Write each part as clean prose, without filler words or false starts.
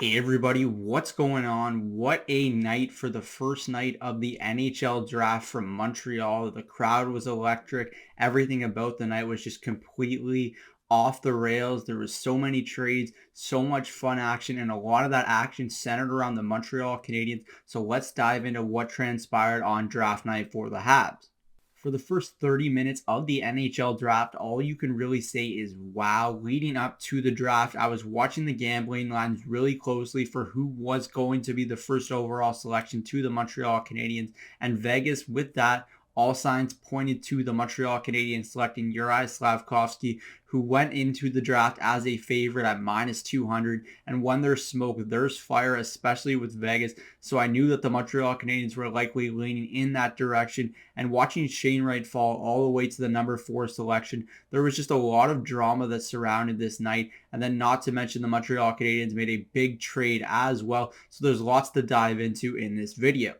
Hey everybody, what's going on? What a night for the first night of the NHL draft from Montreal. The crowd was electric. Everything about the night was just completely off the rails. There was so many trades, so much fun action, and a lot of that action centered around the Montreal Canadiens. So let's dive into what transpired on draft night for the Habs. For the first 30 minutes of the NHL draft, all you can really say is wow. Leading up to the draft, I was watching the gambling lines really closely for who was going to be the first overall selection to the Montreal Canadiens. And Vegas, with that, all signs pointed to the Montreal Canadiens selecting Juraj Slafkovský, who went into the draft as a favorite at minus 200. And when there's smoke, there's fire, especially with Vegas. So I knew that the Montreal Canadiens were likely leaning in that direction. And watching Shane Wright fall all the way to the number 4 selection, there was just a lot of drama that surrounded this night. And then not to mention the Montreal Canadiens made a big trade as well. So there's lots to dive into in this video.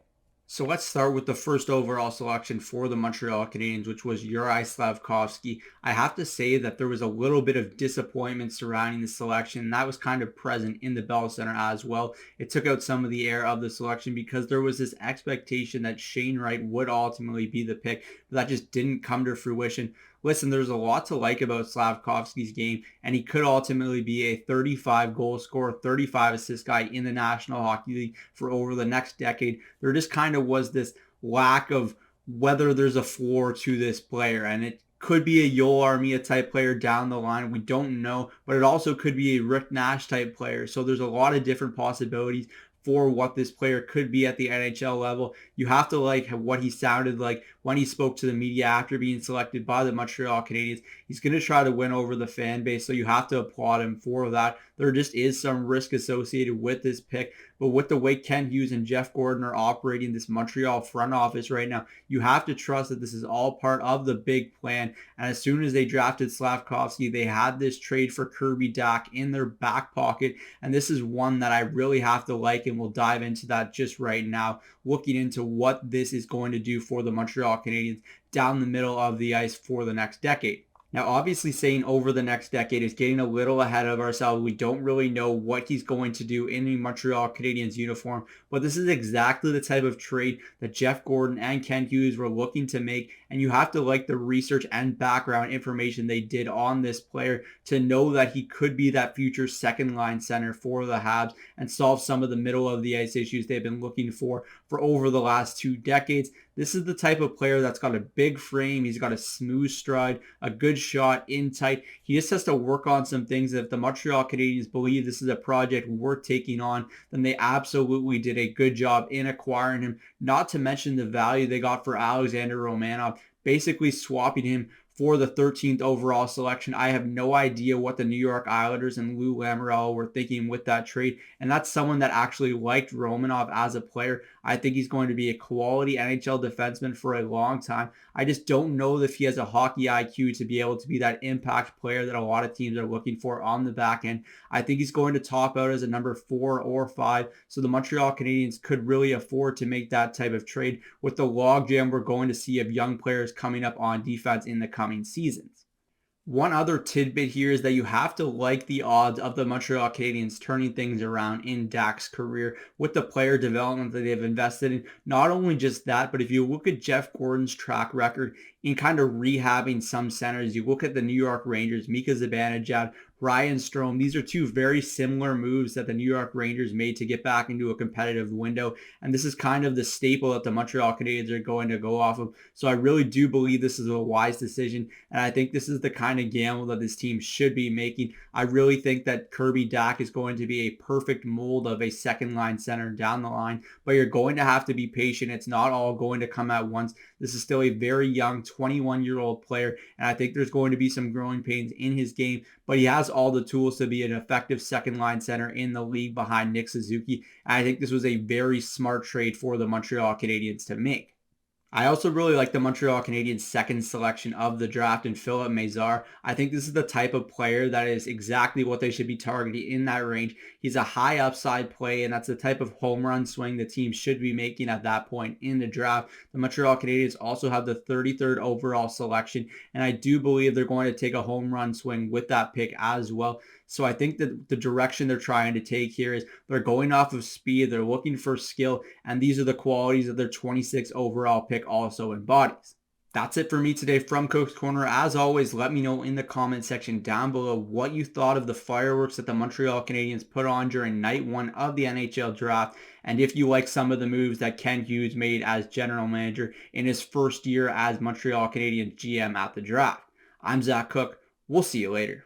So let's start with the first overall selection for the Montreal Canadiens, which was Juraj Slafkovský. I have to say that there was a little bit of disappointment surrounding the selection. That was kind of present in the Bell Center as well. It took out some of the air of the selection because there was this expectation that Shane Wright would ultimately be the pick, but that just didn't come to fruition. Listen, there's a lot to like about Slafkovsky's game, and he could ultimately be a 35 goal scorer, 35 assist guy in the National Hockey League for over the next decade. There just kind of was this lack of whether there's a floor to this player, and it could be a Yoel Armia type player down the line. We don't know, but it also could be a Rick Nash type player. So there's a lot of different possibilities for what this player could be at the NHL level. You have to like what he sounded like when he spoke to the media after being selected by the Montreal Canadiens. He's going to try to win over the fan base, so you have to applaud him for that. There just is some risk associated with this pick, but with the way Ken Hughes and Jeff Gordon are operating this Montreal front office right now, you have to trust that this is all part of the big plan. And as soon as they drafted Slafkovský, they had this trade for Kirby Dach in their back pocket, and this is one that I really have to like, and we'll dive into that just right now, looking into what this is going to do for the Montreal Canadiens down the middle of the ice for the next decade. Now, obviously saying over the next decade is getting a little ahead of ourselves. We don't really know what he's going to do in the Montreal Canadiens uniform, but this is exactly the type of trade that Jeff Gordon and Ken Hughes were looking to make, and you have to like the research and background information they did on this player to know that he could be that future second line center for the Habs and solve some of the middle of the ice issues they've been looking for over the last 2 decades. This is the type of player that's got a big frame. He's got a smooth stride, a good shot in tight. He just has to work on some things. If the Montreal Canadiens believe this is a project worth taking on, then they absolutely did a good job in acquiring him. Not to mention the value they got for Alexander Romanov, basically swapping him for the 13th overall selection. I have no idea what the New York Islanders and Lou Lamoriello were thinking with that trade. And that's someone that actually liked Romanov as a player. I think he's going to be a quality NHL defenseman for a long time. I just don't know if he has a hockey IQ to be able to be that impact player that a lot of teams are looking for on the back end. I think he's going to top out as a number 4 or 5. So the Montreal Canadiens could really afford to make that type of trade with the logjam we're going to see of young players coming up on defense in the coming seasons. One other tidbit here is that you have to like the odds of the Montreal Canadiens turning things around in Dach's career with the player development that they've invested in. Not only just that, but if you look at Jeff Gordon's track record in kind of rehabbing some centers, you look at the New York Rangers, Mika Zibanejad, Ryan Strome. These are 2 very similar moves that the New York Rangers made to get back into a competitive window. And this is kind of the staple that the Montreal Canadiens are going to go off of. So I really do believe this is a wise decision. And I think this is the kind of gamble that this team should be making. I really think that Kirby Dach is going to be a perfect mold of a second line center down the line. But you're going to have to be patient. It's not all going to come at once. This is still a very young 21-year-old player. And I think there's going to be some growing pains in his game. But he has all the tools to be an effective second line center in the league behind Nick Suzuki. And I think this was a very smart trade for the Montreal Canadiens to make. I also really like the Montreal Canadiens' second selection of the draft in Philip Mazar. I think this is the type of player that is exactly what they should be targeting in that range. He's a high upside play, and that's the type of home run swing the team should be making at that point in the draft. The Montreal Canadiens also have the 33rd overall selection, and I do believe they're going to take a home run swing with that pick as well. So I think that the direction they're trying to take here is they're going off of speed, they're looking for skill, and these are the qualities that their 26 overall pick also embodies. That's it for me today from Coach's Corner. As always, let me know in the comment section down below what you thought of the fireworks that the Montreal Canadiens put on during night one of the NHL draft, and if you like some of the moves that Ken Hughes made as general manager in his first year as Montreal Canadiens GM at the draft. I'm Zach Cook. We'll see you later.